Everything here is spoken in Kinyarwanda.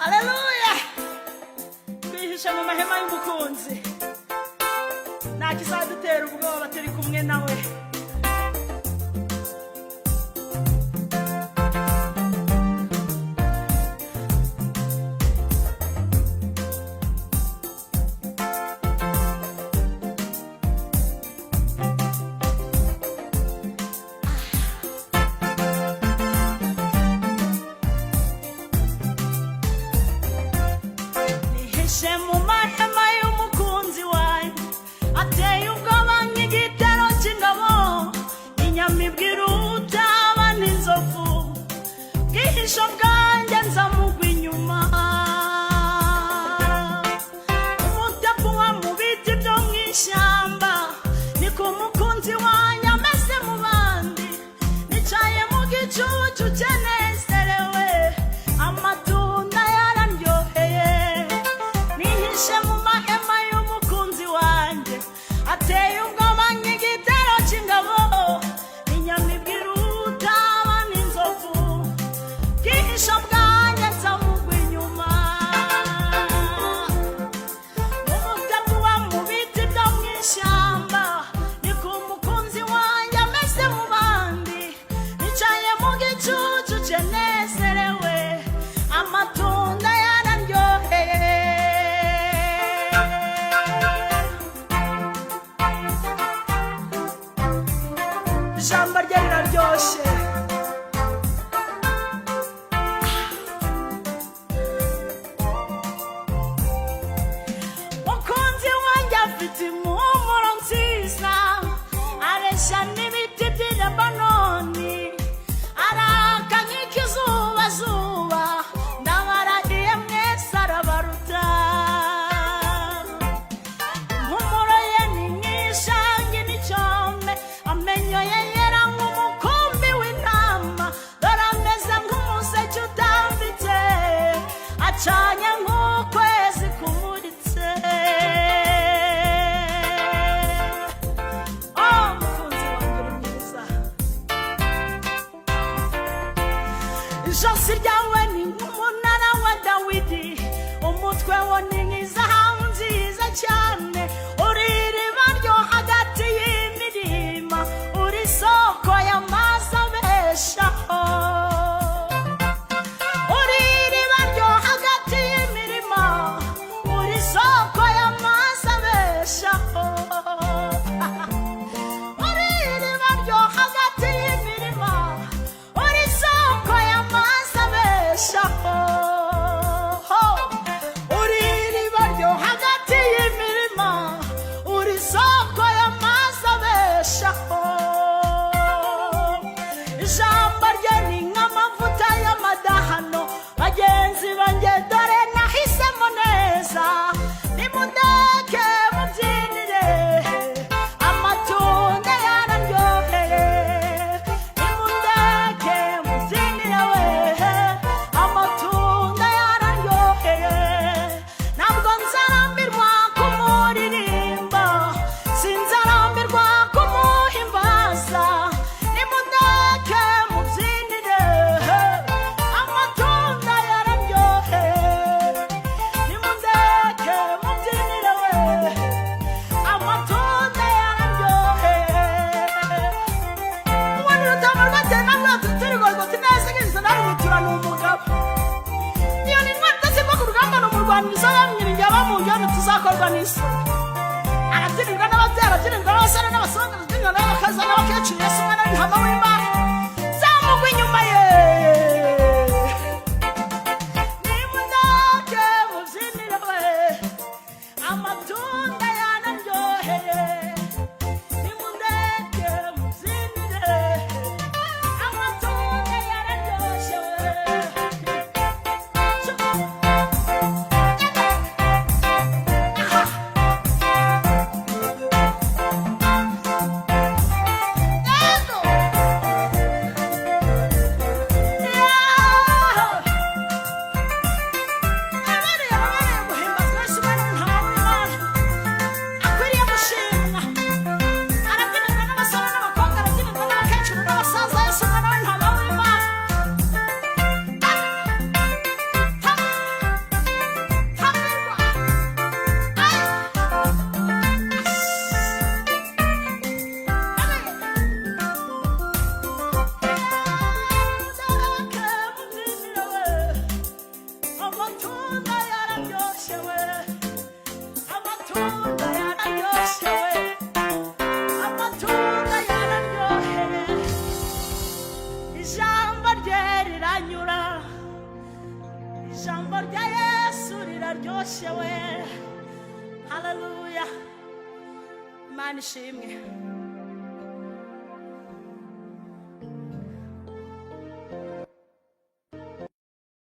Haleluya. Twihishe mu mahema y'umukunzi, nta kizadutera ubwoba turi kumwe nawe. Mu mahema y'umukunzi wanjye ateye ubwoba nk'igitero cy'ingabo, inyamibwa iruta abana inzovu, bwihisho bwanjye nzamugwa inyuma. Umutapuwa mu biti byo mu ishyamba, niko umukunzi wanjye ameze mu bandi, nicaye mu gicucu cyanezerewe, amatunda yararyoheye. Mu mahema y'umukunzi wanjye ateye ubwoba nk'igitero cy'ingabo, inyamibwa iruta abana inzovu, bwihisho bwanjye nzamugwa inyuma. Umutapuwa mu biti byo mu ishyamba, niko umukunzi wanjye ameze mu bandi, nicaye mu gicucu cyanezerewe, amatunda yararyoheye. Ijambo rye riraryoshe. Mukunzi wanjye afite impumuro nziza, areshya n'ibiti by'i Lebanoni, araka nk'ikizubazuba, ndabarahiye mwese arabaruta. Impumuro ye ni nk'ishangi n'icyome, amenyo ye yera nk'umukumbi w'intama, dore ameze nk'umuseke utambitse, acanye nk'ukwezi kumuritse. Oh, mukunzi wanjye uri mwiza. Ijosi ryawe ni nk'umunara wa Dawidi, umutwe wo ni nk'izahabu nziza cyane, uri iriba ryo hagati y'imirima, uri isoko y'amazi abeshaho. Uri iriba ryo hagati y'imirima, uri isoko y'amazi abeshaho. Uri iriba ryo hagati y'imirima, uri isoko y'amazi abeshaho. Uri iriba ryo hagati y'imirima, uri isoko y'amazi abeshaho. Ijambo rye ni nk'amavuta y'amadahano, bagenzi banjye dore nahisemo neza, nimundeke mubyinire, amatunda yararyoheye. Nimundeke mubyinire we, amatunda yararyoheye. Ntabwo nzarambirwa kumuririmba, sinzarambirwa kumuhimbaza, nimundeke mubyinire, amatunda yararyoheye. Nimundeke mubyinire we, amatunda yararyoheye. Ubundi rutama rwatera rwatutirigogo tinezegiriza nawe muturana umugabo. Iyo ni intwari idasimba ku rugamba no mu Rwanda, izabamwiringiye abamujyana tuzakorwa n'isoni. Arabyirirwa n'ababyeyi, arabyirirwa n'abasore n'abasonga, arabyirirwa n'abakaza n'abakecuru, Yesu umwana w'intama w'Imana, zamugwa inyuma ye. Nimundeke mubyinire we, amatunda yanaryoheye. Nimundeke mubyinire, amatunda yararyoshye we. Yego. we. Hallelujah. Imana ishimwe.